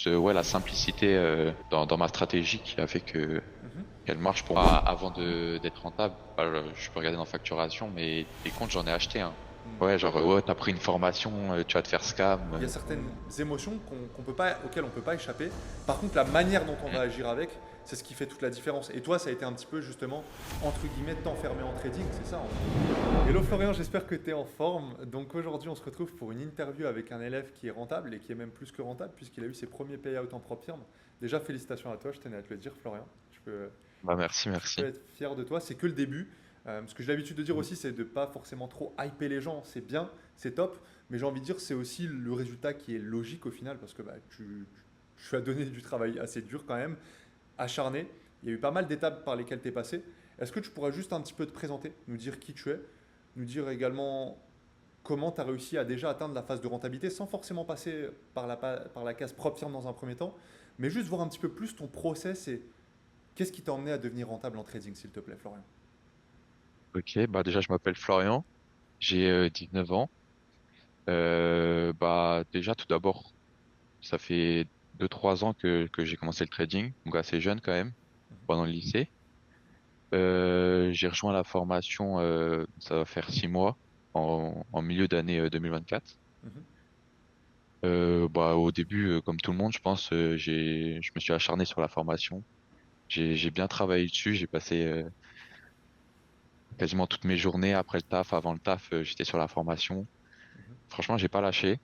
plus ouais, la simplicité dans ma stratégie qui a fait que Mhm. qu'elle marche pour moi. Avant d'être rentable, je peux regarder dans facturation, mais les comptes, j'en ai acheté un. Ouais, genre, ouais, t'as pris une formation, tu vas te faire scam. Il y a certaines émotions qu'on peut pas, auxquelles on ne peut pas échapper. Par contre, la manière dont on va agir avec, c'est ce qui fait toute la différence. Et toi, ça a été un petit peu justement, entre guillemets, t'enfermer en trading, c'est ça Hello Florian, j'espère que tu es en forme. Donc aujourd'hui, on se retrouve pour une interview avec un élève qui est rentable et qui est même plus que rentable puisqu'il a eu ses premiers payouts en propre firme. Déjà, félicitations à toi, je tenais à te le dire, Florian. Bah, merci, Tu peux merci. être fier de toi, c'est que le début. Ce que j'ai l'habitude de dire aussi, c'est de pas forcément trop hyper les gens. C'est bien, c'est top, mais j'ai envie de dire c'est aussi le résultat qui est logique au final parce que bah, tu as donné du travail assez dur quand même, acharné. Il y a eu pas mal d'étapes par lesquelles tu es passé. Est-ce que tu pourrais juste un petit peu te présenter, nous dire qui tu es, nous dire également comment tu as réussi à déjà atteindre la phase de rentabilité sans forcément passer par la case propre firme dans un premier temps, mais juste voir un petit peu plus ton process et qu'est-ce qui t'a emmené à devenir rentable en trading, s'il te plaît, Florian? Ok, bah déjà, je m'appelle Florian, j'ai 19 ans. Bah déjà, tout d'abord, ça fait 2 3 ans que j'ai commencé le trading, donc assez jeune quand même, pendant le lycée. J'ai rejoint la formation, ça va faire 6 mois, en milieu d'année 2024. Mhm. Bah au début, comme tout le monde, je pense, je me suis acharné sur la formation. J'ai bien travaillé dessus. J'ai passé quasiment toutes mes journées après le taf, avant le taf, j'étais sur la formation. Franchement, j'ai pas lâché.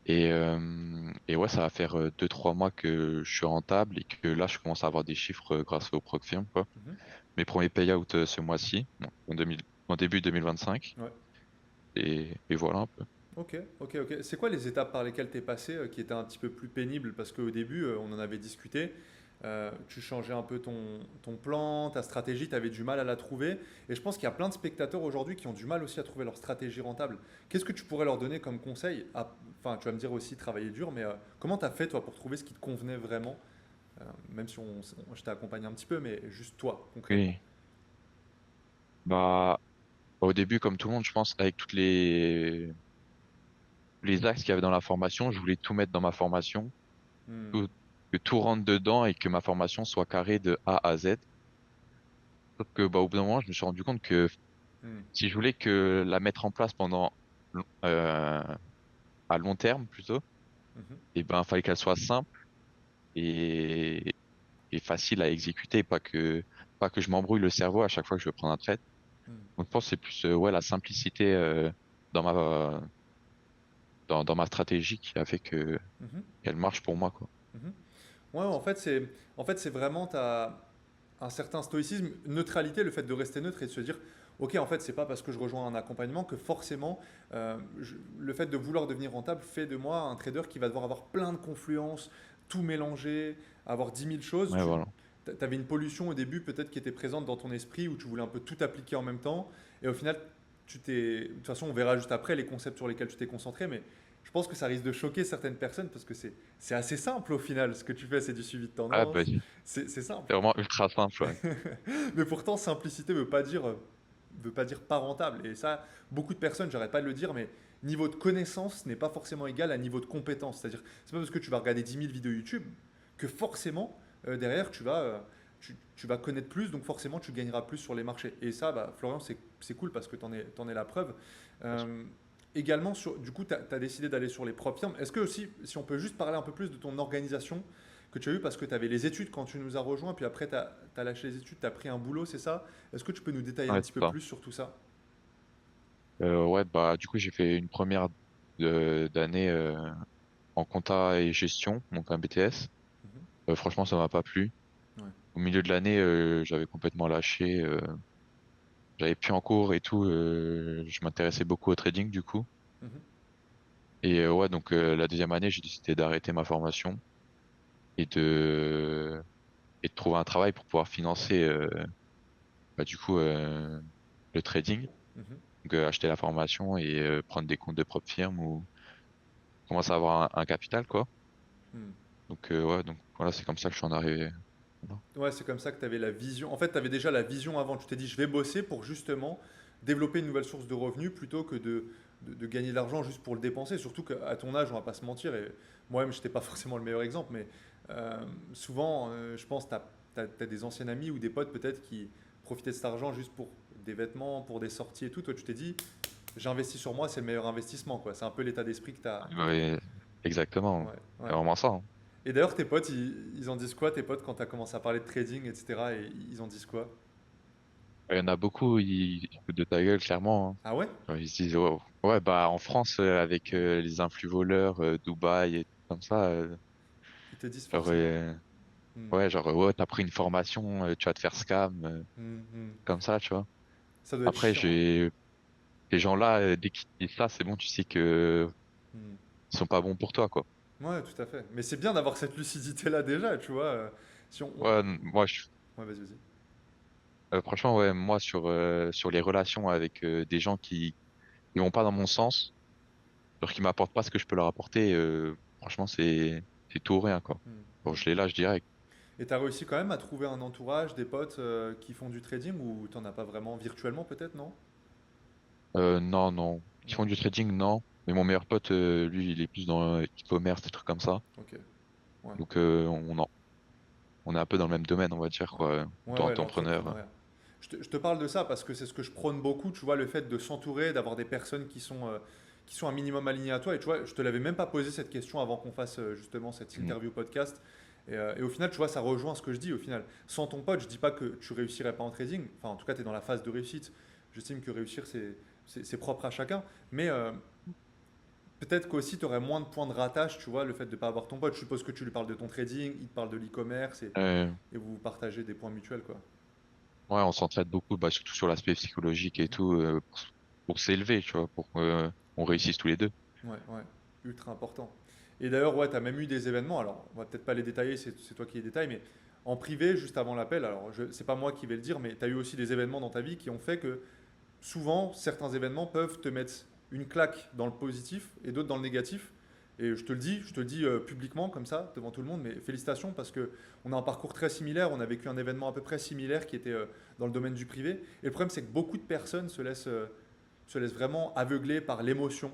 Et ouais, ça va faire 2 3 mois que je suis rentable et que là, je commence à avoir des chiffres grâce au Proc Firm, quoi. Mhm. Mes premiers payouts ce mois-ci, bon, en début 2025. Ouais. Et voilà un peu. Ok, ok, ok. C'est quoi les étapes par lesquelles tu es passé qui étaient un petit peu plus pénibles? Parce qu'au début, on en avait discuté. Tu changeais un peu ton plan, ta stratégie, tu avais du mal à la trouver. Et je pense qu'il y a plein de spectateurs aujourd'hui qui ont du mal aussi à trouver leur stratégie rentable. Qu'est-ce que tu pourrais leur donner comme conseil? Enfin, tu vas me dire aussi travailler dur, mais comment tu as fait toi pour trouver ce qui te convenait vraiment? Même si je t'ai accompagné un petit peu, mais juste toi, concrètement. Oui. Bah, au début, comme tout le monde, je pense, avec les axes qu'il y avait dans la formation, je voulais tout mettre dans ma formation, Hmm. tout- que tout rentre dedans et que ma formation soit carrée de A à Z. Sauf que, bah, au bout d'un moment, je me suis rendu compte que Hmm. si je voulais que la mettre en place euh, à long terme plutôt, Mhm. et ben, fallait qu'elle soit simple et, et facile à exécuter, pas que je m'embrouille le cerveau à chaque fois que je veux prendre un trade. Hmm. Donc, je pense que c'est plus, ouais, la simplicité, dans dans ma stratégie qui a fait Mhm. qu'elle marche pour moi, quoi. Mhm. Ouais, en fait, c'est vraiment un certain stoïcisme, neutralité, le fait de rester neutre et de se dire, ok, en fait, c'est pas parce que je rejoins un accompagnement que forcément, le fait de vouloir devenir rentable fait de moi un trader qui va devoir avoir plein de confluences, tout mélanger, avoir 10 000 choses. Ouais, Tu voilà. avais une pollution au début peut-être qui était présente dans ton esprit où tu voulais un peu tout appliquer en même temps. Et au final, de toute façon, on verra juste après les concepts sur lesquels tu t'es concentré, mais je pense que ça risque de choquer certaines personnes parce que c'est assez simple au final. Ce que tu fais, c'est du suivi de Ah, bah, tendance. C'est simple. c'est vraiment ultra simple, ouais. Mais pourtant, simplicité veut pas dire pas rentable. Et ça, beaucoup de personnes, j'arrête pas de le dire, mais niveau de connaissance n'est pas forcément égal à niveau de compétence. C'est-à-dire, c'est pas parce que tu vas regarder 10 000 vidéos YouTube que forcément, derrière, tu vas connaître plus, donc forcément, tu gagneras plus sur les marchés. Et ça, bah, Florian, c'est cool parce que t'en es la preuve. Euh, Également, du coup, tu as décidé d'aller sur les propres firmes. Est-ce que aussi, si on peut juste parler un peu plus de ton organisation que tu as eu parce que tu avais les études quand tu nous as rejoints, puis après tu as lâché les études, tu as pris un boulot, c'est ça? Est-ce que tu peux nous détailler un Ouais, petit c'est peu ça. plus sur tout ça? Ouais, bah, du coup, j'ai fait une première d'année en compta et gestion, donc un BTS. Mhm. Franchement, ça m'a pas plu. Ouais. Au milieu de l'année, j'avais complètement lâché. J'avais plus en cours et tout. Je m'intéressais beaucoup au trading, du coup. Mhm. Et ouais, donc la deuxième année, j'ai décidé d'arrêter ma formation et de trouver un travail pour pouvoir financer, bah, du coup, le trading. Mhm. Donc, acheter la formation et prendre des comptes de propre firme ou commencer à avoir un capital, quoi. Hmm. Donc, ouais, donc voilà, c'est comme ça que je suis en arrivé. Voilà. Ouais, c'est comme ça que tu avais la vision. En fait, tu avais déjà la vision avant. Tu t'es dit, je vais bosser pour justement développer une nouvelle source de revenus plutôt que de de gagner de l'argent juste pour le dépenser. Surtout qu'à ton âge, on va pas se mentir, et moi-même, je n'étais pas forcément le meilleur exemple, mais souvent, je pense que tu as des anciens amis ou des potes peut-être qui profitaient de cet argent juste pour des vêtements, pour des sorties et tout. Toi, tu t'es dit, j'investis sur moi, c'est le meilleur investissement, quoi. C'est un peu l'état d'esprit que tu as. Ouais, exactement. Ouais, C'est ouais. vraiment ça, hein. Et d'ailleurs, tes potes, ils en disent quoi, tes potes, quand tu as commencé à parler de trading, etc. Et ils en disent quoi? Il y en a beaucoup, ils foutent de ta gueule, clairement, hein. Ah ouais? Genre, ils se disent, oh, ouais, bah, en France, avec les influx voleurs, Dubaï et tout comme ça, Ils te disent genre, forcément. Hmm, ouais, genre, ouais, t'as pris une formation, tu vas te faire scam, hmm. comme ça, tu vois. Ça doit être Après, chiant, hein. ces gens-là, dès qu'ils disent ça, c'est bon, tu sais que Hmm. ils sont pas bons pour toi, quoi. Ouais, tout à fait. Mais c'est bien d'avoir cette lucidité-là déjà, tu vois. Si Ouais, moi, Ouais, vas-y, vas-y. franchement, ouais, moi, sur les relations avec des gens qui vont pas dans mon sens, genre qui m'apportent pas ce que je peux leur apporter, franchement, c'est tout ou rien, quoi. Hmm, Bon, hmm. je les lâche direct. Et t'as réussi quand même à trouver un entourage, des potes qui font du trading ou t'en as pas vraiment virtuellement peut-être, non? Non, non. Qui font Non. du trading, non. Mais mon meilleur pote, lui, il est plus dans e-commerce, des trucs comme ça. Ok. Ouais. Donc, on est un peu dans le même domaine, on va dire, Ouais. quoi. Ouais, ouais, Auto-entrepreneur. l'entrepreneuriat. Je te parle de ça parce que c'est ce que je prône beaucoup, tu vois, le fait de s'entourer, d'avoir des personnes qui sont un minimum alignées à toi. Et tu vois, je te l'avais même pas posé cette question avant qu'on fasse justement cette Mm. interview podcast. Et au final, tu vois, ça rejoint ce que je dis. Au final, sans ton pote, je dis pas que tu réussirais pas en trading. Enfin, en tout cas, tu es dans la phase de réussite. J'estime que réussir, c'est propre à chacun. Mais peut-être qu'aussi, tu aurais moins de points de rattache, tu vois, le fait de ne pas avoir ton pote. Je suppose que tu lui parles de ton trading, il te parle de l'e-commerce Euh, et vous partagez des points mutuels, quoi. ouais, on s'entraide beaucoup, bah, surtout sur l'aspect psychologique et Mhm. tout, pour s'élever, tu vois, pour qu'on réussisse tous les deux. Ouais, ouais, ultra important. Et d'ailleurs, ouais, tu as même eu des événements, alors on va peut-être pas les détailler, c'est toi qui les détailles, mais en privé, juste avant l'appel, alors c'est pas moi qui vais le dire, mais tu as eu aussi des événements dans ta vie qui ont fait que souvent, certains événements peuvent te mettre une claque dans le positif et d'autres dans le négatif. Et je te le dis publiquement comme ça, devant tout le monde, mais félicitations parce que on a un parcours très similaire, on a vécu un événement à peu près similaire qui était dans le domaine du privé. Et le problème, c'est que beaucoup de personnes se laissent vraiment aveugler par l'émotion,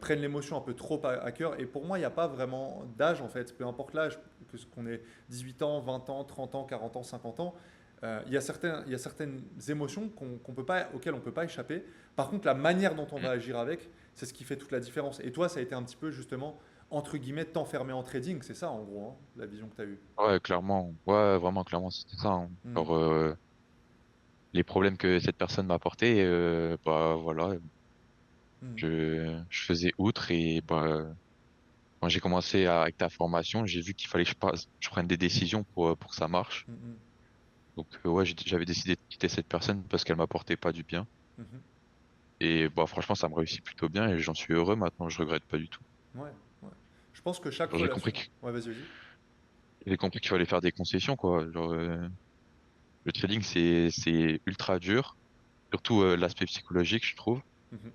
prennent l'émotion un peu trop à cœur. Et pour moi, il n'y a pas vraiment d'âge en fait, peu importe l'âge, que ce qu'on ait 18 ans, 20 ans, 30 ans, 40 ans, 50 ans. Il y a certaines émotions auxquelles on ne peut pas échapper. Par contre, la manière dont on Mm. va agir avec, c'est ce qui fait toute la différence. Et toi, ça a été un petit peu justement, entre guillemets, t'enfermer en trading, c'est ça en gros, hein, la vision que tu as eue. Ouais, clairement. Ouais, vraiment, clairement, c'était ça, hein. Hmm, Genre, les problèmes que cette personne m'a apportés, bah, voilà, hmm, je faisais outre et, bah, quand j'ai commencé avec ta formation, j'ai vu qu'il fallait que je prenne des décisions pour que ça marche. hmm, hmm, Donc, ouais, j'avais décidé de quitter cette personne parce qu'elle m'apportait pas du bien. mhm. Et bah franchement, ça me réussit plutôt bien et j'en suis heureux maintenant, je regrette pas du tout. Ouais, ouais. Je pense que chaque Genre, relation. Ouais, vas-y, vas-y. j'ai compris qu'il fallait faire des concessions, quoi. Genre, le trading, c'est ultra dur, surtout l'aspect psychologique, je trouve. Mhm,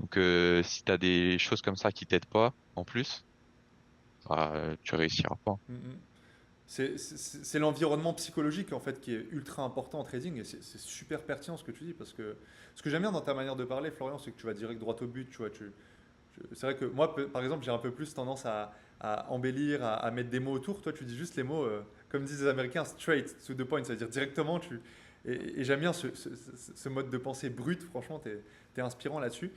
Donc, si t'as des choses comme ça qui t'aident pas, en plus, bah, tu réussiras pas. mhm. C'est l'environnement psychologique en fait qui est ultra important en trading et c'est super pertinent ce que tu dis parce que ce que j'aime bien dans ta manière de parler, Florian, c'est que tu vas direct droit au but. Tu vois, c'est vrai que moi, par exemple, j'ai un peu plus tendance à embellir, à mettre des mots autour. Toi, tu dis juste les mots, comme disent les Américains, straight to the point, c'est-à-dire directement. Et j'aime bien ce mode de pensée brut. Franchement, t'es inspirant là-dessus.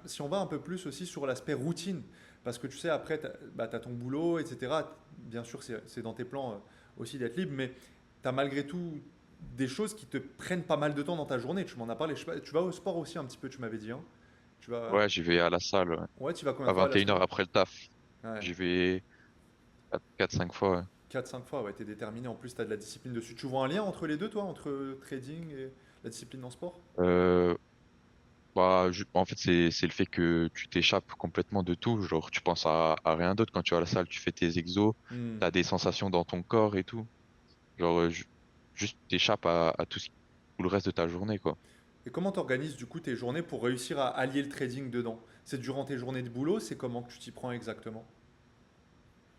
Si on va un peu plus aussi sur l'aspect routine, parce que tu sais, après, bah, tu as ton boulot, etc. Bien sûr, c'est dans tes plans aussi d'être libre, mais tu as malgré tout des choses qui te prennent pas mal de temps dans ta journée. Tu m'en as parlé. Je sais pas, tu vas au sport aussi un petit peu, tu m'avais dit, hein. Tu vas, Ouais, j'y vais à la salle, ouais. Ouais, tu vas combien À de fois à la 21 semaine? heures après le taf. Ouais, J'y vais 4-5 fois, ouais. 4-5 fois, ouais, t'es déterminé. En plus, t'as de la discipline dessus. Tu vois un lien entre les deux, toi, entre trading et la discipline en sport? Euh, Bah, en fait, c'est le fait que tu t'échappes complètement de tout. Genre, tu penses à rien d'autre. Quand tu vas à la salle, tu fais tes exos, Hmm. t'as des sensations dans ton corps et tout. Genre, juste t'échappes à tout le reste de ta journée, quoi. Et comment t'organises du coup tes journées pour réussir à allier le trading dedans? C'est durant tes journées de boulot? C'est comment que tu t'y prends exactement?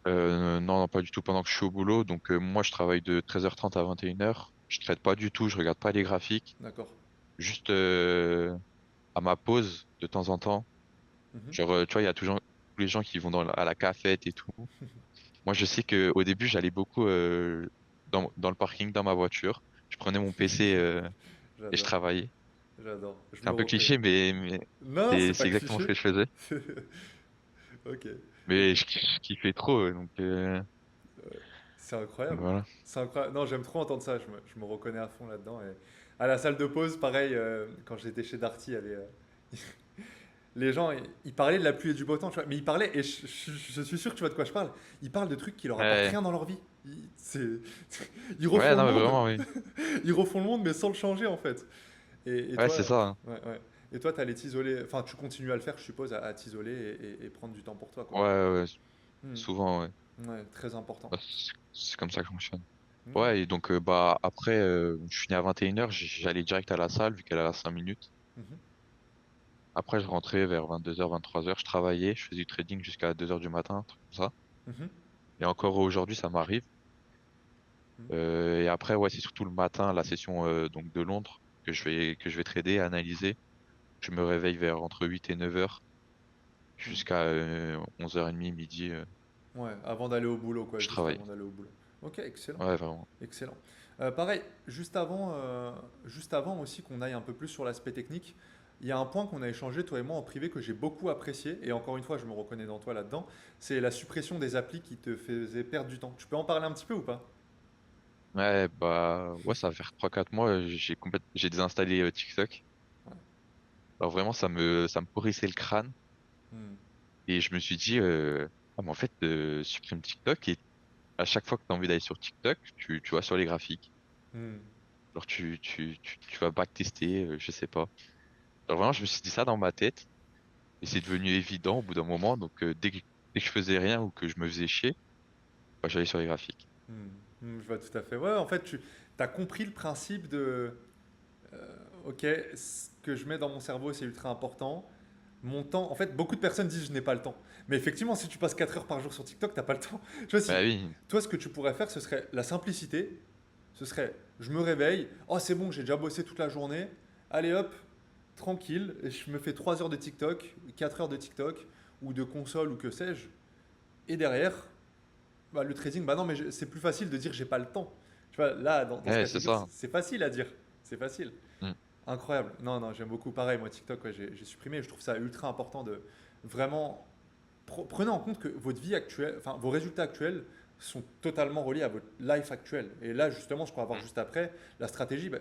Non, non, pas du tout pendant que je suis au boulot. Donc, moi, je travaille de 13h30 à 21h. Je traite pas du tout, je regarde pas les graphiques. D'accord. Juste, à ma pause de temps en temps. Mhm. Genre, tu vois, il y a toujours tous les gens qui vont à la cafette et tout. Moi, je sais que au début, j'allais beaucoup dans le parking, dans ma voiture. Je prenais mon PC et je J'adore, travaillais. j'adore. Je C'est me un peu reconnais. cliché, mais Non, c'est pas c'est exactement ce cliché. que je faisais. Ok. Et Mais je kiffais trop, c'est donc incroyable. voilà. C'est incroyable. Non, j'aime trop entendre ça. Je me reconnais à fond là-dedans. Et à la salle de pause, pareil, quand j'étais chez Darty, il y avait, les gens, ils parlaient de la pluie et du beau temps, tu vois. Mais ils parlaient, et je suis sûr que tu vois de quoi je parle. Ils parlent de trucs qui leur apportent Ouais, rien dans leur vie. Ils ouais, refont le non, mais monde, vraiment, oui. ils refont le monde, mais sans le changer en fait. Et Ouais, toi, c'est ça, hein. ouais, ouais. Et toi, t'allais t'isoler. Enfin, tu continues à le faire, je suppose, à t'isoler et prendre du temps pour toi, Ouais, quoi. ouais, Hmm. souvent, ouais. Ouais, très important. Bah, c'est comme ça que je fonctionne. Ok. Ouais, et donc, bah, après, je finis à 21h, j'allais direct à la salle, vu qu'elle est à 5 minutes. Mhm. Après, je rentrais vers 22h, 23h, je travaillais, je faisais du trading jusqu'à 2h du matin, un truc comme ça. Mhm. Et encore aujourd'hui, ça m'arrive. Mhm. Et après, ouais, c'est surtout le matin, la session donc de Londres, que je vais trader, analyser. Je me réveille vers entre 8 et 9h Mhm. jusqu'à 11h30, midi, Ouais, avant d'aller au boulot, quoi, je juste travaille. avant d'aller au boulot. Ok, excellent. Ouais, vraiment. Excellent. Pareil, juste avant aussi qu'on aille un peu plus sur l'aspect technique, il y a un point qu'on a échangé, toi et moi, en privé, que j'ai beaucoup apprécié, et encore une fois, je me reconnais dans toi là-dedans, c'est la suppression des applis qui te faisaient perdre du temps. Tu peux en parler un petit peu ou pas? Ouais, bah, ouais, ça va faire 3 4 mois, j'ai désinstallé TikTok. Ouais. Alors vraiment, ça me pourrissait le crâne. Hmm. Et je me suis dit, ah, mais en fait, supprime TikTok et à chaque fois que tu as envie d'aller sur TikTok, tu vas sur les graphiques. Hmm. Alors tu vas backtester, je sais pas. Alors vraiment, je me suis dit ça dans ma tête et c'est devenu évident au bout d'un moment. Donc dès que je faisais rien ou que je me faisais chier, bah, j'allais sur les graphiques. Hmm. Je vois tout à fait. Ouais, en fait, tu as compris le principe de, ok, ce que je mets dans mon cerveau, c'est ultra important. Mon temps, en fait, beaucoup de personnes disent je n'ai pas le temps. Mais effectivement, si tu passes 4 heures par jour sur TikTok, t'as pas le temps. Tu vois, si, Bah oui, toi, ce que tu pourrais faire, ce serait la simplicité. Ce serait, je me réveille, oh c'est bon, j'ai déjà bossé toute la journée. Allez hop, tranquille, et je me fais 3 heures de TikTok, 4 heures de TikTok, ou de console, ou que sais-je. Et derrière, bah, le trading, bah non, mais c'est plus facile de dire j'ai pas le temps. Tu vois, là, dans ce ouais, cas de c'est figure, ça. c'est facile à dire. C'est facile. Mm. Incroyable. Non, non, j'aime beaucoup. Pareil, moi, TikTok, ouais, j'ai supprimé. Je trouve ça ultra important de vraiment. Prenez en compte que votre vie actuelle, enfin, vos résultats actuels sont totalement reliés à votre life actuelle. Et là, justement, ce qu'on va voir Mm. juste après, la stratégie, bah,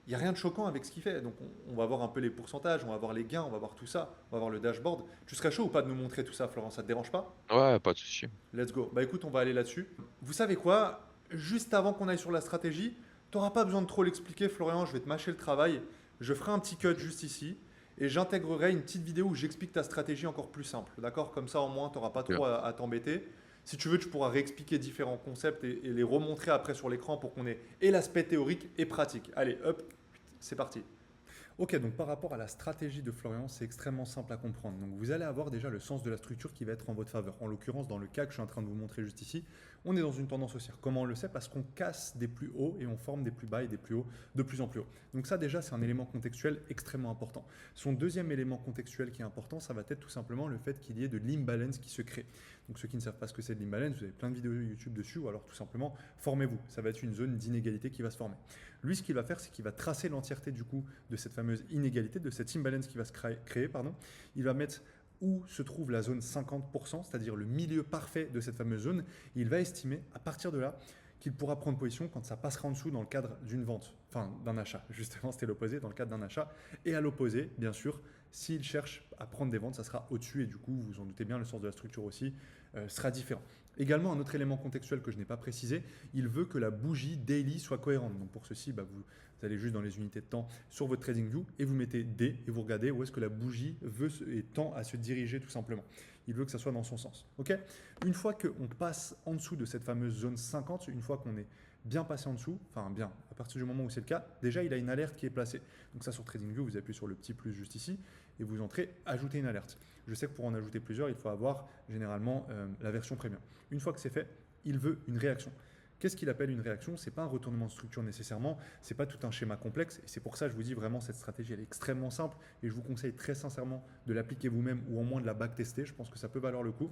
il n'y a rien de choquant avec ce qu'il fait. Donc, on va voir un peu les pourcentages, on va voir les gains, on va voir tout ça, on va voir le dashboard. Tu serais chaud ou pas de nous montrer tout ça, Florent? Ça te dérange pas? Ouais, pas de souci. Let's go. Bah écoute, on va aller là-dessus. Vous savez quoi? Juste avant qu'on aille sur la stratégie, t'auras pas besoin de trop l'expliquer, Florian. Je vais te mâcher le travail. Je ferai un petit cut Ok. juste ici et j'intégrerai une petite vidéo où j'explique ta stratégie encore plus simple. D'accord? Comme ça, au moins, t'auras pas trop Ok. à t'embêter. Si tu veux, tu pourras réexpliquer différents concepts et les remontrer après sur l'écran pour qu'on ait et l'aspect théorique et pratique. Allez, hop, c'est parti. Ok, donc par rapport à la stratégie de Florian, c'est extrêmement simple à comprendre. Donc vous allez avoir déjà le sens de la structure qui va être en votre faveur. En l'occurrence, dans le cas que je suis en train de vous montrer juste ici, on est dans une tendance haussière. Comment on le sait? Parce qu'on casse des plus hauts et on forme des plus bas et des plus hauts de plus en plus haut. Donc ça déjà, c'est un élément contextuel extrêmement important. Son deuxième élément contextuel qui est important, ça va être tout simplement le fait qu'il y ait de l'imbalance qui se crée. Donc ceux qui ne savent pas ce que c'est de l'imbalance, vous avez plein de vidéos YouTube dessus, ou alors tout simplement, formez-vous. Ça va être une zone d'inégalité qui va se former. Lui, ce qu'il va faire, c'est qu'il va tracer l'entièreté du coup de cette fameuse inégalité, de cette imbalance qui va se créer. Pardon. Il va mettre où se trouve la zone 50%, c'est-à-dire le milieu parfait de cette fameuse zone. Et il va estimer à partir de là qu'il pourra prendre position quand ça passera en dessous dans le cadre d'une vente, enfin d'un achat. Justement, c'était l'opposé dans le cadre d'un achat. Et à l'opposé, bien sûr, s'il cherche à prendre des ventes, ça sera au-dessus et du coup, vous vous en doutez bien, le sens de la structure aussi sera différent. Également, un autre élément contextuel que je n'ai pas précisé, il veut que la bougie daily soit cohérente. Donc pour ceci, vous allez juste dans les unités de temps sur votre TradingView et vous mettez D et vous regardez où est-ce que la bougie veut et tend à se diriger tout simplement. Il veut que ça soit dans son sens. Ok. Une fois qu'on passe en dessous de cette fameuse zone 50, une fois qu'on est bien passé en dessous, enfin bien, à partir du moment où c'est le cas, déjà il a une alerte qui est placée. Donc ça sur TradingView, vous appuyez sur le petit plus juste ici et vous entrez ajouter une alerte. Je sais que pour en ajouter plusieurs, il faut avoir généralement la version premium. Une fois que c'est fait, il veut une réaction. Qu'est-ce qu'il appelle une réaction? C'est pas un retournement de structure nécessairement, c'est pas tout un schéma complexe. Et c'est pour ça que je vous dis vraiment cette stratégie, elle est extrêmement simple et je vous conseille très sincèrement de l'appliquer vous-même ou au moins de la backtester. Je pense que ça peut valoir le coup.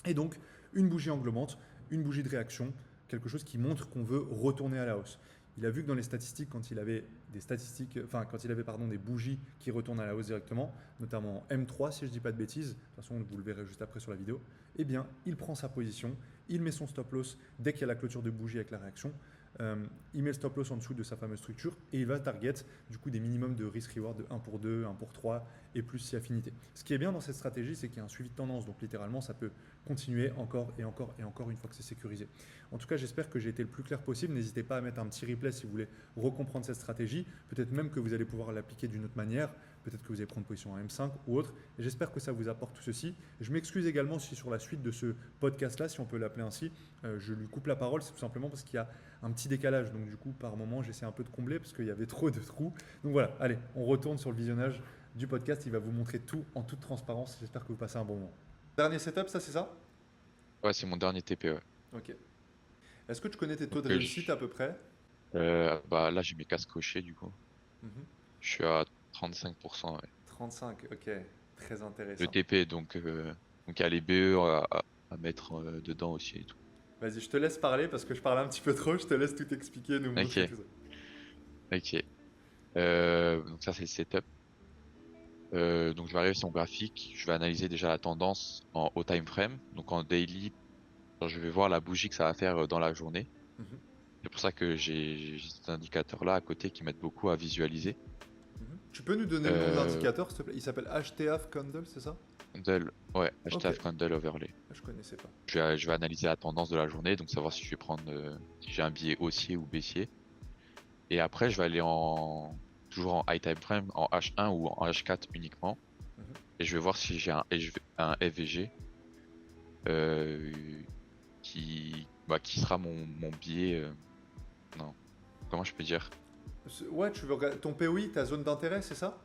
Et donc, une bougie englobante, une bougie de réaction, quelque chose qui montre qu'on veut retourner à la hausse. Il a vu que dans les statistiques, quand il avait des statistiques, enfin quand il avait pardon, des bougies qui retournent à la hausse directement, notamment en M3 si je ne dis pas de bêtises, de toute façon vous le verrez juste après sur la vidéo, eh bien il prend sa position, il met son stop loss dès qu'il y a la clôture de bougie avec la réaction, il met le stop loss en dessous de sa fameuse structure et il va target du coup des minimums de risk reward de 1 pour 2, 1 pour 3 et plus si affinité. Ce qui est bien dans cette stratégie, c'est qu'il y a un suivi de tendance, donc littéralement ça peut continuer encore et encore et encore une fois que c'est sécurisé. En tout cas, j'espère que j'ai été le plus clair possible. N'hésitez pas à mettre un petit replay si vous voulez recomprendre cette stratégie. Peut-être même que vous allez pouvoir l'appliquer d'une autre manière. Peut-être que vous allez prendre position en M5 ou autre. Et j'espère que ça vous apporte tout ceci. Je m'excuse également si sur la suite de ce podcast-là, si on peut l'appeler ainsi, je lui coupe la parole. C'est tout simplement parce qu'il y a un petit décalage. Donc du coup, par moment, j'essaie un peu de combler parce qu'il y avait trop de trous. Donc voilà, allez, on retourne sur le visionnage du podcast. Il va vous montrer tout en toute transparence. J'espère que vous passez un bon moment. Dernier setup, ça c'est ça? Ouais, c'est mon dernier TP, ouais. Ok. Est-ce que tu connais tes taux Donc, de réussite à peu près? bah, là, j'ai mes casques cochés, du coup. Mhm. Je suis à 35%, ouais. 35, ok. Très Le intéressant. TP, donc il y a les BE à mettre dedans aussi et tout. Vas-y, je te laisse parler parce que je parle un petit peu trop. Je te laisse tout expliquer, nous montrer Ok, tout ça. ok. Donc ça, c'est le setup. Donc je vais arriver sur mon graphique, je vais analyser déjà la tendance au time frame, donc en daily, genre, je vais voir la bougie que ça va faire dans la journée. Mhm, C'est pour ça que j'ai cet indicateur-là à côté qui m'aide beaucoup à visualiser. mhm. Tu peux nous donner le nom de Euh, l'indicateur, s'il te plaît? Il s'appelle HTF Candle, c'est ça? Candle, ouais, Ok. hashtag Candle Overlay. Je connaissais pas. Je vais analyser la tendance de la journée, donc savoir si je vais prendre, si j'ai un billet haussier ou baissier. Et après, je vais aller toujours en high time frame, en H1 ou en H4 uniquement. Mhm. Et je vais voir si j'ai un FVG euh, qui sera mon billet. Non, comment je peux dire? Ouais, tu veux regarder ton POI, ta zone d'intérêt, c'est ça?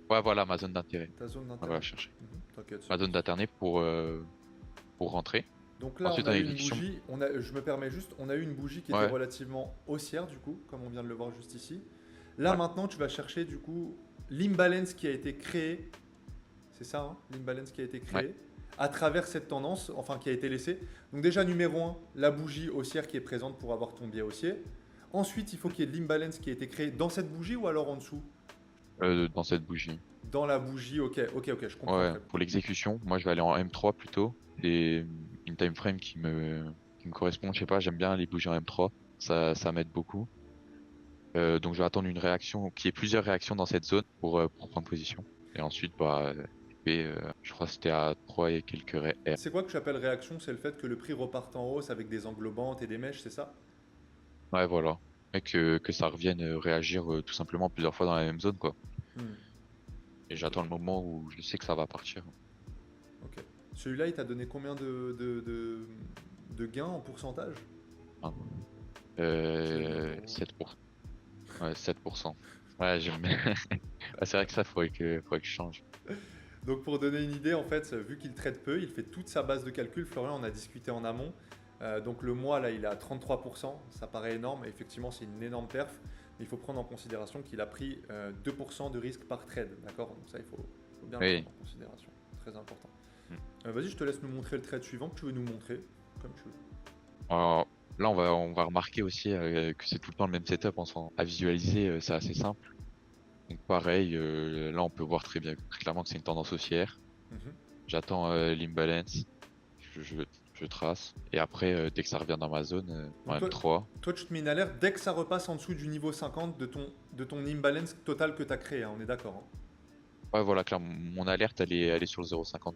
Ouais, voilà, ma zone d'intérêt. Ta zone On va la d'intérêt. chercher. Mhm, t'inquiète, c'est Ma bon. zone d'intérêt pour rentrer. Donc là, on Ensuite, a en eu une exécution. bougie, je me permets juste, on a eu une bougie qui était Ouais, relativement haussière du coup, comme on vient de le voir juste ici. Là ouais, maintenant, tu vas chercher du coup l'imbalance qui a été créé, c'est ça, hein, l'imbalance qui a été ouais. créé à travers cette tendance, enfin qui a été laissée. Donc déjà numéro un, la bougie haussière qui est présente pour avoir ton biais haussier. Ensuite, il faut qu'il y ait de l'imbalance qui a été créé dans cette bougie ou alors en dessous? Dans cette bougie. Dans la bougie, ok, ok, ok, je comprends Ouais, très bien. pour l'exécution, moi je vais aller en M3 plutôt. C'est une time frame qui me correspond. Je sais pas, j'aime bien les bougies en M3. Ça m'aide beaucoup. Donc je vais attendre une réaction, qu'il y ait plusieurs réactions dans cette zone pour prendre position. Et ensuite, bah, je crois que c'était à 3 et quelques R. C'est quoi que tu appelles réaction? C'est le fait que le prix reparte en hausse avec des englobantes et des mèches, c'est ça? Ouais, voilà. Et que ça revienne réagir tout simplement plusieurs fois dans la même zone, quoi. Hmm, Et ok. j'attends le moment où je sais que ça va partir. Ok. Celui-là, il t'a donné combien de gains en pourcentage? Hein. C'est bien pour moi. 7%. Ouais, 7%. Ouais, j'aime bien. Ah, c'est vrai que ça, faudrait que je change. Donc pour donner une idée, en fait, vu qu'il traite peu, il fait toute sa base de calcul. Florian, on a discuté en amont. Donc le mois, là, il est à 33%. Ça paraît énorme. Effectivement, c'est une énorme perf. Mais il faut prendre en considération qu'il a pris 2% de risque par trade. D'accord? Donc ça, il faut bien le Oui. prendre en considération. Très important. Mm. Vas-y, je te laisse nous montrer le trade suivant que tu veux nous montrer. Comme tu veux. Alors, là, on va remarquer aussi que c'est tout le temps le même setup à visualiser, c'est assez simple. Donc pareil, là, on peut voir très clairement que c'est une tendance haussière. Mhm. J'attends l'imbalance, je, je, je trace. Et après, dès que ça revient dans ma zone, en Donc M3, toi, tu te mets une alerte dès que ça repasse en dessous du niveau 50 de ton imbalance total que tu as créé, hein, on est d'accord, hein. ouais, voilà, clairement, mon alerte, elle est sur le 0,50.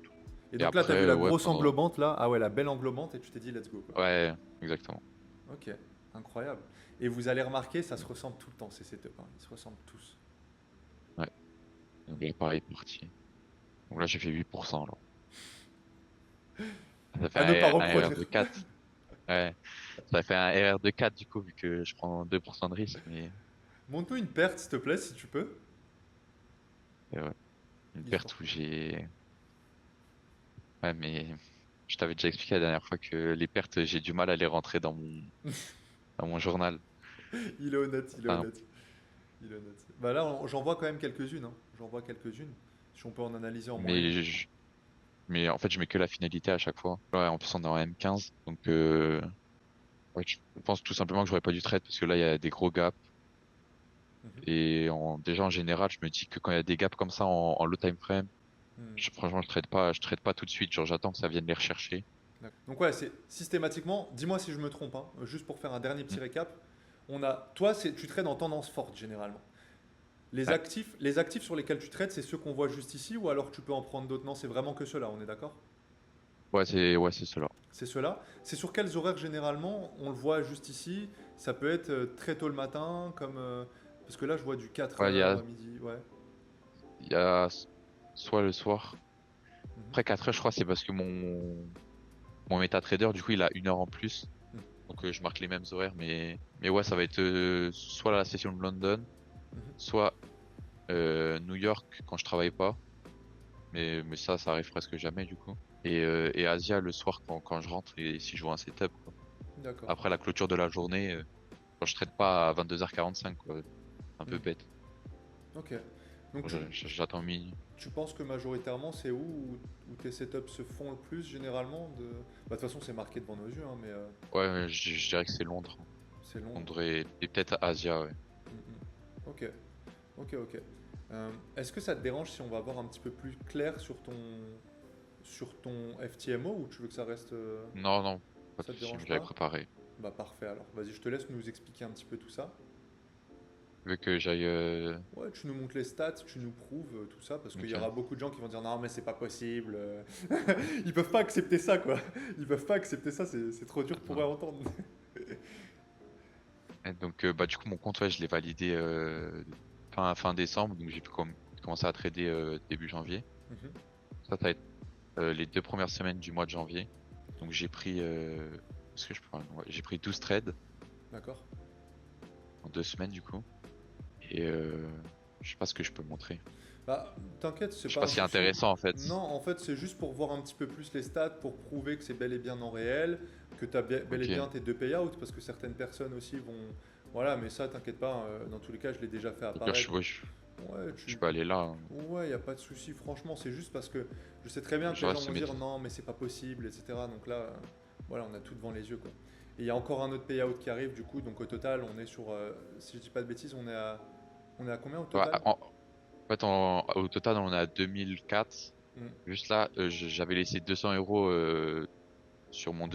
Et Et donc là, tu as après, vu la ouais, grosse englobante là, ah ouais, la belle englobante, et tu t'es dit let's go, quoi. ouais, exactement. Ok, incroyable. Et vous allez remarquer, ça se ressemble tout le temps, ces setups, hein. Ils se ressemblent tous. Ouais, donc là, pareil, parti. Donc là, j'ai fait 8%, alors. Ça fait À ne pas un RR reproduire. de 4. Ouais, ça fait un RR de 4 du coup, vu que je prends 2% de risque, mais Montre-nous une perte, s'il te plaît, si tu peux. ouais, une Histoire. perte où j'ai. Ouais, mais je t'avais déjà expliqué la dernière fois que les pertes, j'ai du mal à les rentrer dans mon journal. Il est honnête, il est Enfin, honnête. Il est honnête. Bah là, j'en vois quand même quelques-unes, hein. J'en vois quelques-unes. Si on peut en analyser en moyenne. mais, mais en fait, je mets que la finalité à chaque fois. Ouais, en plus, on est en M15. Donc, ouais, je pense tout simplement que j'aurais pas dû trade parce que là, il y a des gros gaps. Mhm. Déjà, en général, je me dis que quand il y a des gaps comme ça en low time frame, Hmm. franchement, je trade pas tout de suite. Genre, j'attends que ça vienne les rechercher. D'accord. Donc ouais, c'est systématiquement, dis-moi si je me trompe, hein, juste pour faire un dernier petit Mm. récap, tu trades en tendance forte généralement. Ouais, Les actifs sur lesquels tu trades, c'est ceux qu'on voit juste ici ou alors tu peux en prendre d'autres? Non, c'est vraiment que ceux-là, on est d'accord? ouais, c'est cela. C'est ceux-là. C'est sur quels horaires généralement? On le voit juste ici. Ça peut être très tôt le matin, parce que là je vois du quatre Ouais, heures midi, ouais. il y a soit le soir. Mhm. Après 4 heures, je crois, c'est parce que mon MetaTrader, du coup, il a 1 heure en plus. Mhm. Donc, je marque les mêmes horaires. Mais ouais, ça va être soit la session de London, Mhm. soit New York quand je travaille pas. Mais ça arrive presque jamais, du coup. Et Asia le soir quand je rentre et si je vois un setup, quoi. D'accord. Après la clôture de la journée, quand je trade pas à 22h45, quoi. Un peu Mhm. bête. Ok. Donc J'attends minuit. tu penses que majoritairement c'est où tes setups se font le plus généralement Bah, de toute façon c'est marqué devant nos yeux, hein, mais Ouais, je dirais que c'est Londres. c'est Londres. Londres et peut-être Asia, ouais. Mhm. Ok, ok, ok. Est-ce que ça te dérange si on va voir un petit peu plus clair sur ton FTMO ou tu veux que ça reste... Non, non, pas de ça te souci, dérange j'avais pas? préparé. Bah parfait alors. Vas-y, je te laisse nous expliquer un petit peu tout ça. Vu que j'aille... Ouais, tu nous montres les stats, tu nous prouves tout ça, parce qu'il y Ok. aura beaucoup de gens qui vont dire non mais c'est pas possible. Ils peuvent pas accepter ça quoi. Ils peuvent pas accepter ça, c'est trop dur pour eux à Attends. entendre. Et donc, bah, du coup, mon compte, ouais, je l'ai validé fin décembre. Donc, j'ai pu commencer à trader début janvier. Mhm. Ça va être les 2 premières semaines du mois de janvier. Donc, j'ai pris... est-ce que je peux... ouais, j'ai pris 12 trades D'accord. en 2 semaines, du coup. Et je sais pas ce que je peux montrer. Bah, t'inquiète, c'est Je sais pas pas ce qui est important. intéressant, en fait. Non, en fait, c'est juste pour voir un petit peu plus les stats, pour prouver que c'est bel et bien en réel, que tu as bel et bien Ok. tes deux payouts, parce que certaines personnes aussi vont. Voilà, mais ça, t'inquiète pas, dans tous les cas, je l'ai déjà fait Au pire, apparaître. ouais, Ouais, je peux aller là, hein. Ouais, y a pas de souci, franchement, c'est juste parce que je sais très bien que Je les gens reste vont mes... dire non, mais c'est pas possible, etc. Donc là, voilà, on a tout devant les yeux, quoi. Et il y a encore un autre payout qui arrive, du coup, donc au total, on est sur, si je dis pas de bêtises, on est à combien au Ouais, total? en fait, au total, on est à 2004. Hmm. Juste là, j'avais laissé 200 euros sur le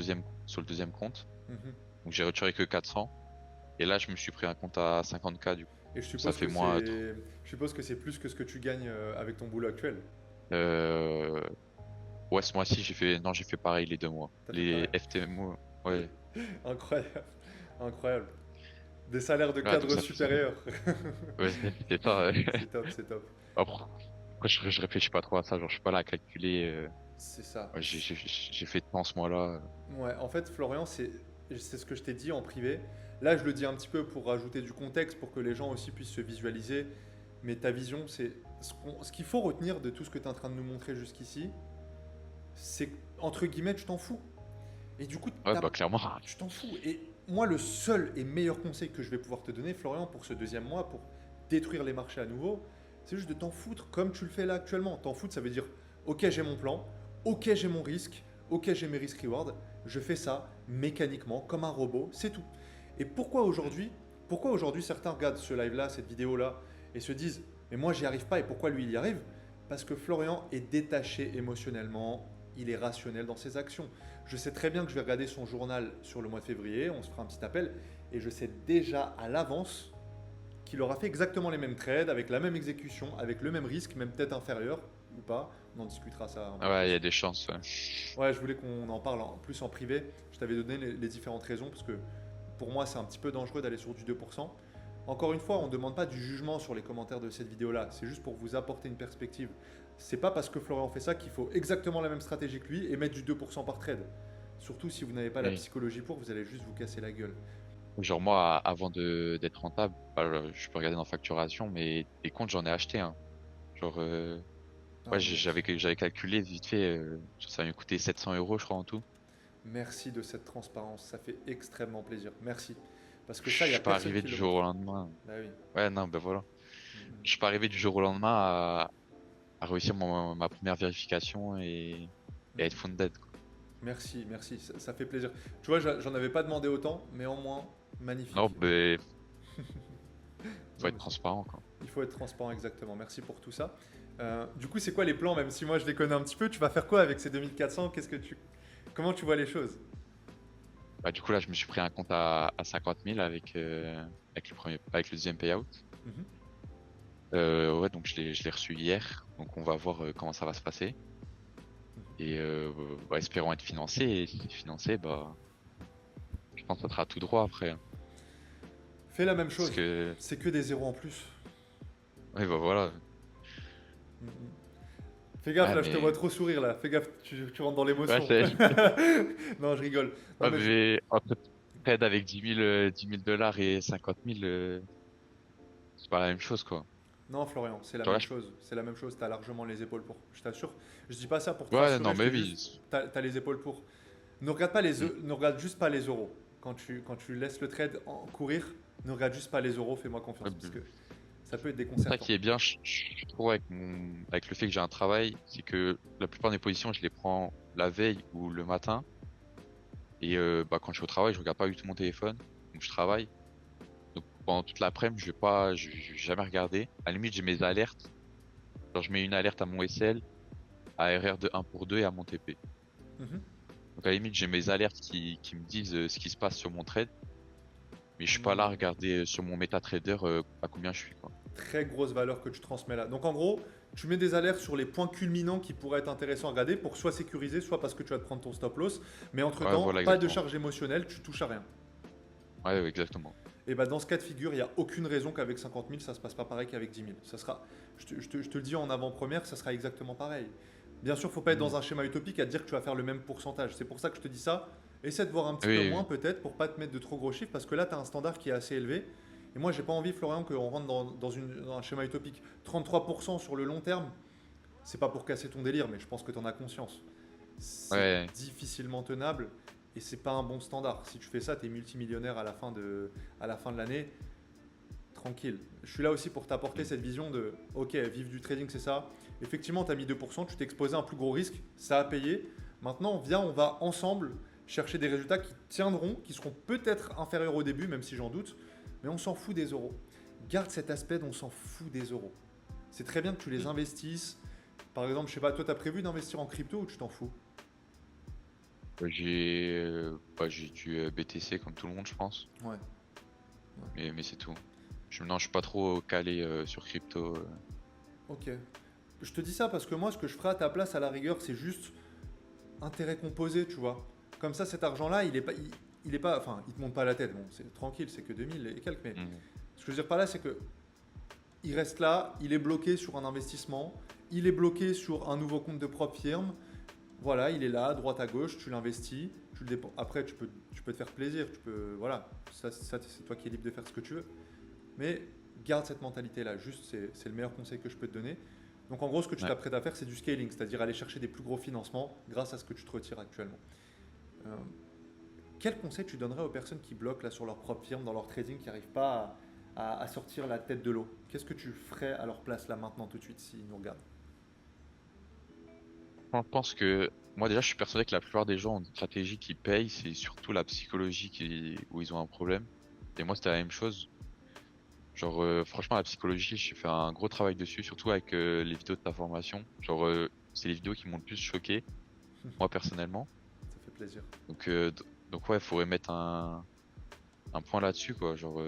deuxième compte. Mhm. Donc j'ai retiré que 400. Et là, je me suis pris un compte à 50K du coup. Et Ça fait moins. je suppose que c'est plus que ce que tu gagnes avec ton boulot actuel. Euh, ouais, ce mois-ci, non, j'ai fait pareil les 2 mois. T'as fait Les pareil. FTMO, ouais. Incroyable, incroyable. Des salaires de Ouais, donc cadre ça fait. supérieurs. Ouais, c'est ça. Ouais. C'est top, c'est top. Après, je réfléchis pas trop à ça. Genre, je suis pas là à calculer. C'est ça. Ouais, j'ai fait tant ce mois-là. Ouais, en fait, Florian, c'est ce que je t'ai dit en privé. Là, je le dis un petit peu pour rajouter du contexte, pour que les gens aussi puissent se visualiser. Mais ta vision, c'est ce qu'il faut retenir de tout ce que tu es en train de nous montrer jusqu'ici, c'est entre guillemets, tu t'en fous. Et du coup, Ouais, bah clairement. tu t'en fous. Et moi, le seul et meilleur conseil que je vais pouvoir te donner, Florian, pour ce deuxième mois, pour détruire les marchés à nouveau, c'est juste de t'en foutre comme tu le fais là actuellement. T'en foutre, ça veut dire, ok, j'ai mon plan, ok, j'ai mon risque, ok, j'ai mes risques reward, je fais ça mécaniquement, comme un robot, c'est tout. Et pourquoi aujourd'hui certains regardent ce live-là, cette vidéo-là, et se disent, mais moi, j'y arrive pas, et pourquoi lui, il y arrive? Parce que Florian est détaché émotionnellement, il est rationnel dans ses actions. Je sais très bien que je vais regarder son journal sur le mois de février, on se fera un petit appel, et je sais déjà à l'avance qu'il aura fait exactement les mêmes trades, avec la même exécution, avec le même risque, même peut-être inférieur ou pas. On en discutera ça un Ah peu ouais, il y plus. a des chances. Ouais. Ouais, je voulais qu'on en parle en plus en privé. Je t'avais donné les différentes raisons, parce que pour moi, c'est un petit peu dangereux d'aller sur du 2%. Encore une fois, on ne demande pas du jugement sur les commentaires de cette vidéo-là. C'est juste pour vous apporter une perspective. C'est pas parce que Florian fait ça qu'il faut exactement la même stratégie que lui et mettre du 2% par trade. Surtout si vous n'avez pas la Oui. psychologie pour, vous allez juste vous casser la gueule. Genre moi, avant d'être rentable, bah, je peux regarder dans facturation, mais des comptes, j'en ai acheté un. Genre, Ouais, Ah, j'avais calculé vite fait, ça va me coûter 700 euros, je crois, en tout. merci de cette transparence, ça fait extrêmement plaisir. Merci. Parce que ça, il Je n'y a suis pas personne arrivé qui du le jour au montre. lendemain. Bah oui. Ouais, non, ben voilà. Mm, Je suis mm, pas arrivé du jour au lendemain à réussir ma première vérification et à être mm. funded, quoi. Merci, merci, ça fait plaisir. Tu vois, j'en avais pas demandé autant, mais au moins, Non, magnifique. ben, faut Non, être mais transparent, quoi. il faut être transparent exactement. Merci pour tout ça. Du coup, c'est quoi les plans, même si moi je les connais un petit peu, tu vas faire quoi avec ces 2400? Comment tu vois les choses? Bah, du coup, là, je me suis pris un compte à 50 000 avec le deuxième payout. Mhm. Ouais, donc je l'ai reçu hier. Donc, on va voir comment ça va se passer. Et bah, espérons être financé. Et si c'est financé, bah, je pense que ça sera tout droit après, hein. Fais la même Parce chose. que, C'est que des zéros en plus. ouais, bah voilà. Mhm. Fais gaffe, Ouais, là, je te vois mais, trop sourire, là. Fais gaffe, tu rentres dans ouais, l'émotion. Non, je rigole. Non, ouais, mais mais entre trade avec 10 000 dollars et 50 000, c'est pas la même chose, quoi. non, Florian, c'est la Genre là, même chose. C'est la même chose. T'as largement les épaules pour. Je t'assure. Je dis pas ça pour te ouais, rassurer. non, Je te mais dis juste, oui. t'as les épaules pour. Hmm. Ne regarde juste pas les euros. Quand tu laisses le trade courir, ne regarde juste pas les euros. Fais-moi Ouais, confiance parce que ça peut être ça déconcertant. qui est bien, je trouve, avec le fait que j'ai un travail, c'est que la plupart des positions, je les prends la veille ou le matin. Et bah, quand je suis au travail, je regarde pas du tout mon téléphone. Donc je travaille. Donc pendant toute l'après-midi, je vais jamais regarder. À la limite, j'ai mes alertes. Genre, je mets une alerte à mon SL, à RR de 1 pour 2 et à mon TP. Mhm. Donc à la limite, j'ai mes alertes qui me disent ce qui se passe sur mon trade. Mais je suis pas là à Hmm. regarder sur mon MetaTrader à combien je suis, quoi. Très grosse valeur que tu transmets là. Donc en gros, tu mets des alertes sur les points culminants qui pourraient être intéressants à regarder pour soit sécuriser, soit parce que tu vas te prendre ton stop loss. Mais Ouais, entre-temps, voilà, pas de exactement. charge émotionnelle, tu touches à rien. Ouais, ouais, exactement. Et bah dans ce cas de figure, il n'y a aucune raison qu'avec 50 000, ça se passe pas pareil qu'avec 10 000. Ça sera, je te le dis en avant-première, ça sera exactement pareil. Bien sûr, faut pas être Mhm. dans un schéma utopique à te dire que tu vas faire le même pourcentage. C'est pour ça que je te dis ça. Essaie de voir un petit Oui, peu oui, moins oui. peut-être pour pas te mettre de trop gros chiffres parce que là, tu as un standard qui est assez élevé. Et moi, j'ai pas envie, Florian, qu'on rentre dans un schéma utopique. 33% sur le long terme, c'est pas pour casser ton délire, mais je pense que tu en as conscience. C'est Ouais. difficilement tenable et c'est pas un bon standard. Si tu fais ça, tu es multimillionnaire à la fin de l'année. Tranquille. Je suis là aussi pour t'apporter Mhm. cette vision de ok, vivre du trading, c'est ça. Effectivement, tu as mis 2%, tu t'es exposé à un plus gros risque, ça a payé. Maintenant, viens, on va ensemble chercher des résultats qui tiendront, qui seront peut-être inférieurs au début, même si j'en doute, mais on s'en fout des euros. Garde cet aspect dont on s'en fout des euros. C'est très bien que tu les Mhm. investisses. Par exemple, je sais pas, toi, tu as prévu d'investir en crypto ou tu t'en fous? J'ai du BTC comme tout le monde, je pense. Ouais. Mais c'est tout. Non, je suis pas trop calé sur crypto. Ok. Je te dis ça parce que moi, ce que je ferais à ta place, à la rigueur, c'est juste intérêt composé, tu vois. Comme ça, cet argent-là, il est pas, enfin, il te monte pas la tête. Bon, c'est tranquille, c'est que 2000 et quelques. Mais Mhm. ce que je veux dire par là, c'est que il reste là, il est bloqué sur un investissement, il est bloqué sur un nouveau compte de propre firme. Voilà, il est là, à droite à gauche, tu l'investis, tu le dépenses. Après, tu peux te faire plaisir, tu peux, voilà, ça c'est toi qui es libre de faire ce que tu veux. Mais garde cette mentalité-là. Juste, c'est le meilleur conseil que je peux te donner. Donc en gros, ce que tu Ouais. t'apprêtes à faire, c'est du scaling, c'est-à-dire aller chercher des plus gros financements grâce à ce que tu te retires actuellement. Euh, quel conseil tu donnerais aux personnes qui bloquent là sur leur propre firme, dans leur trading, qui n'arrivent pas à sortir la tête de l'eau? Qu'est-ce que tu ferais à leur place là maintenant tout de suite s'ils nous regardent? Je pense que moi déjà, je suis persuadé que la plupart des gens ont une stratégie qui paye, c'est surtout la psychologie où ils ont un problème. Et moi, c'était la même chose. Genre, franchement, la psychologie, j'ai fait un gros travail dessus, surtout avec les vidéos de ta formation. Genre, c'est les vidéos qui m'ont le plus choqué, moi personnellement. Ça fait plaisir. Donc ouais, il faudrait mettre un point là-dessus, quoi. Genre,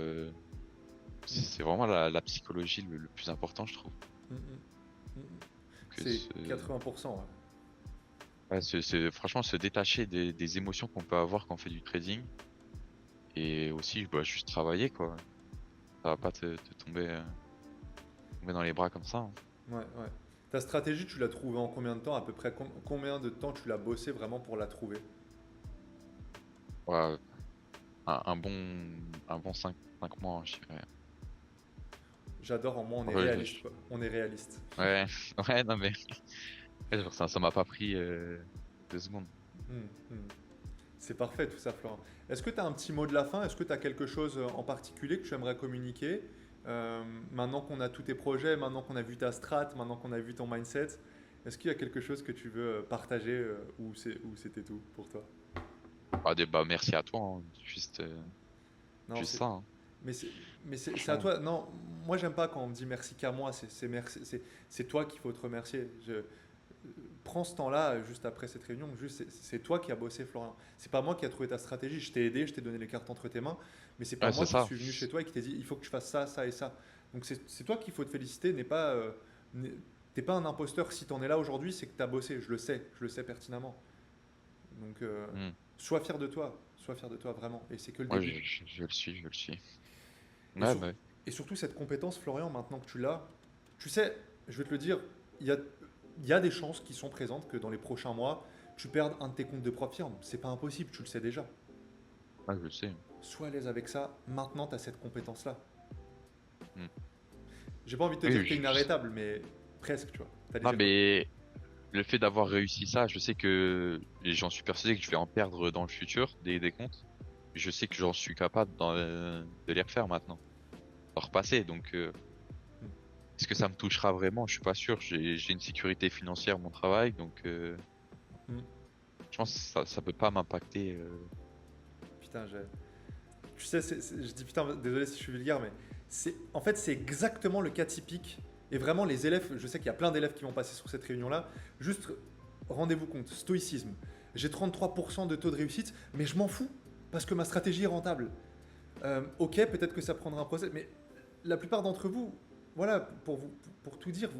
c'est vraiment la psychologie le plus important, je trouve. Mm, mm, mm, mm. Donc, C'est 80%. Ouais. franchement se détacher des émotions qu'on peut avoir quand on fait du trading et aussi bah, juste travailler, quoi. Ça va pas te tomber dans les bras comme ça, hein. Ouais, ouais. Ta stratégie, tu l'as trouvée en combien de temps? À peu près combien de temps tu l'as bossé vraiment pour la trouver? Ouais, un bon 5 mois, je dirais. J'adore, en moi on est Ouais, réaliste quoi. On est réaliste. ouais, ouais, non mais ouais, genre, ça m'a pas pris 2 secondes. Hmm, hmm. C'est parfait tout ça, Florent. Est-ce que tu as un petit mot de la fin? Est-ce que tu as quelque chose en particulier que tu aimerais communiquer? Maintenant qu'on a tous tes projets, maintenant qu'on a vu ta strat, maintenant qu'on a vu ton mindset, est-ce qu'il y a quelque chose que tu veux partager ou c'était tout pour toi? Ah, bah, merci à toi, hein. Non, Juste ça, hein. mais c'est, c'est à Franchement. toi. Non, moi j'aime pas quand on me dit merci qu'à moi. C'est toi qu'il faut te remercier. Prends ce temps-là juste après cette réunion. Juste, c'est toi qui as bossé, Florian. C'est pas moi qui a trouvé ta stratégie. Je t'ai aidé, je t'ai donné les cartes entre tes mains, mais c'est pas Ouais, moi c'est qui ça. suis venu chez toi et qui t'ai dit il faut que tu fasses ça, ça et ça. Donc c'est toi qu'il faut te féliciter. N'est pas, t'es pas un imposteur. Si t'en es là aujourd'hui, c'est que t'as bossé. Je le sais pertinemment. Donc Hmm. sois fier de toi vraiment. Et c'est que le Ouais, début. je le suis, je le suis. Et, Ouais, sur- bah, et surtout cette compétence, Florian, maintenant que tu l'as, tu sais, je vais te le dire, il y a, il y a des chances qui sont présentes que dans les prochains mois, tu perdes un de tes comptes de propre firme. C'est pas impossible, tu le sais déjà. ouais, je le sais. Sois à l'aise avec ça, maintenant tu as cette compétence-là. Hmm. J'ai pas envie de te dire Oui, que tu es inarrêtable, mais presque, tu vois. T'as non, déjà quoi. mais le fait d'avoir réussi ça, je sais que, et j'en suis persuadé que je vais en perdre dans le futur des comptes. Je sais que j'en suis capable de les refaire maintenant, d'en repasser. Donc, est-ce que ça me touchera vraiment? Je suis pas sûr. J'ai une sécurité financière, mon travail, donc Hmm. je pense que ça peut pas m'impacter. Putain, tu sais, je dis putain, désolé si je suis vulgaire, mais en fait, c'est exactement le cas typique. Et vraiment, les élèves, je sais qu'il y a plein d'élèves qui vont passer sur cette réunion-là. Juste, rendez-vous compte, stoïcisme. J'ai 33% de taux de réussite, mais je m'en fous parce que ma stratégie est rentable. Ok, peut-être que ça prendra un process, mais la plupart d'entre vous, voilà, pour tout dire,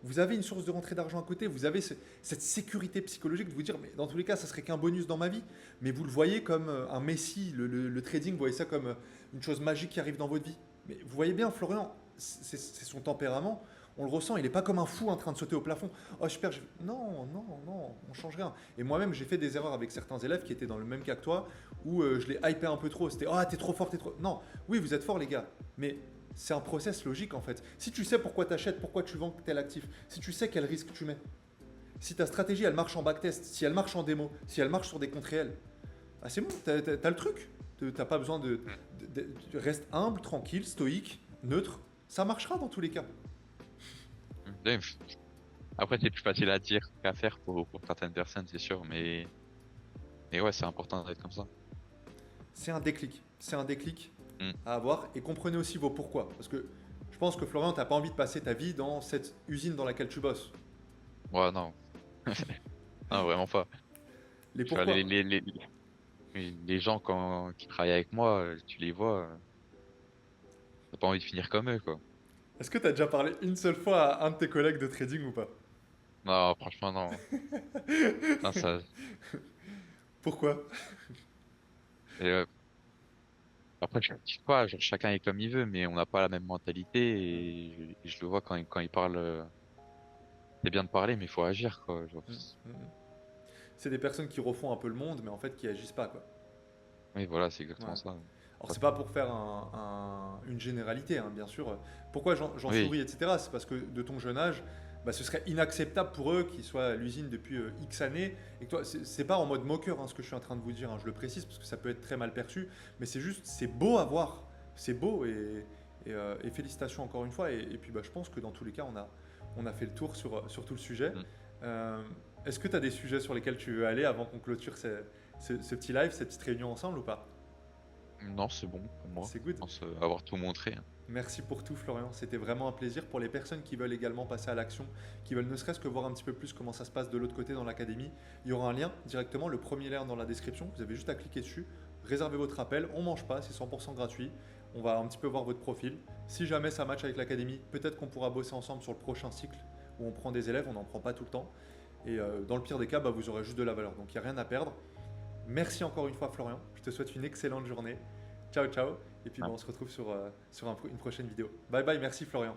vous avez une source de rentrée d'argent à côté, vous avez cette sécurité psychologique de vous dire, mais dans tous les cas, ça serait qu'un bonus dans ma vie, mais vous le voyez comme un messie, le trading, vous voyez ça comme une chose magique qui arrive dans votre vie. Mais vous voyez bien, Florian, c'est son tempérament, on le ressent, il n'est pas comme un fou en train de sauter au plafond. Oh super, non, non, non, on change rien. Et moi-même, j'ai fait des erreurs avec certains élèves qui étaient dans le même cas que toi, où je les hypais un peu trop. C'était, ah, t'es trop fort, t'es trop. Non, oui, vous êtes fort, les gars, mais c'est un process logique en fait. Si tu sais pourquoi tu achètes, pourquoi tu vends tel actif, si tu sais quel risque tu mets, si ta stratégie elle marche en backtest, si elle marche en démo, si elle marche sur des comptes réels, ah, c'est bon, t'as le truc. T'as pas besoin reste humble, tranquille, stoïque, neutre. Ça marchera dans tous les cas. Ouais, après, c'est plus facile à dire qu'à faire pour certaines personnes, c'est sûr, mais ouais, c'est important d'être comme ça. C'est un déclic. C'est un déclic Hmm. à avoir. Et comprenez aussi vos pourquoi. Parce que je pense que Florian, t'as pas envie de passer ta vie dans cette usine dans laquelle tu bosses. Ouais, non, non, vraiment pas. Les Enfin, pourquoi. les gens qui travaillent avec moi, tu les vois, t'as pas envie de finir comme eux, quoi. Est-ce que t'as déjà parlé une seule fois à un de tes collègues de trading ou pas? Non, franchement, non. Non, ça, Pourquoi? et, après, je dis pas, genre, chacun est comme il veut, mais on n'a pas la même mentalité et je le vois quand il parle. C'est bien de parler, mais il faut agir, quoi. Genre, Mm, mm, mm. C'est des personnes qui refont un peu le monde, mais en fait qui agissent pas, quoi. oui, voilà, c'est Ouais. exactement ça. Alors c'est pas pour faire une généralité, hein, bien sûr. Pourquoi j'en Oui, souris, etc. C'est parce que de ton jeune âge, bah, ce serait inacceptable pour eux qu'ils soient à l'usine depuis X années. Et que toi, c'est pas en mode moqueur hein, ce que je suis en train de vous dire, hein, je le précise parce que ça peut être très mal perçu, mais c'est juste, c'est beau à voir. C'est beau et félicitations encore une fois. Et puis bah, je pense que dans tous les cas, on a fait le tour sur tout le sujet. mm. Euh, Est-ce que tu as des sujets sur lesquels tu veux aller avant qu'on clôture ce petit live, cette petite réunion ensemble ou pas? Non, c'est bon pour moi. C'est Je good. pense avoir tout montré, hein. Merci pour tout, Florian. C'était vraiment un plaisir. Pour les personnes qui veulent également passer à l'action, qui veulent ne serait-ce que voir un petit peu plus comment ça se passe de l'autre côté dans l'académie, il y aura un lien directement, le premier lien dans la description. Vous avez juste à cliquer dessus, réserver votre appel. On mange pas, c'est 100% gratuit. On va un petit peu voir votre profil. Si jamais ça match avec l'académie, peut-être qu'on pourra bosser ensemble sur le prochain cycle où on prend des élèves, on n'en prend pas tout le temps. Et dans le pire des cas, bah, vous aurez juste de la valeur. Donc il n'y a rien à perdre. Merci encore une fois, Florian. Je te souhaite une excellente journée. Ciao, ciao. Et puis bah, Ah, on se retrouve sur une prochaine vidéo. Bye bye, merci Florian.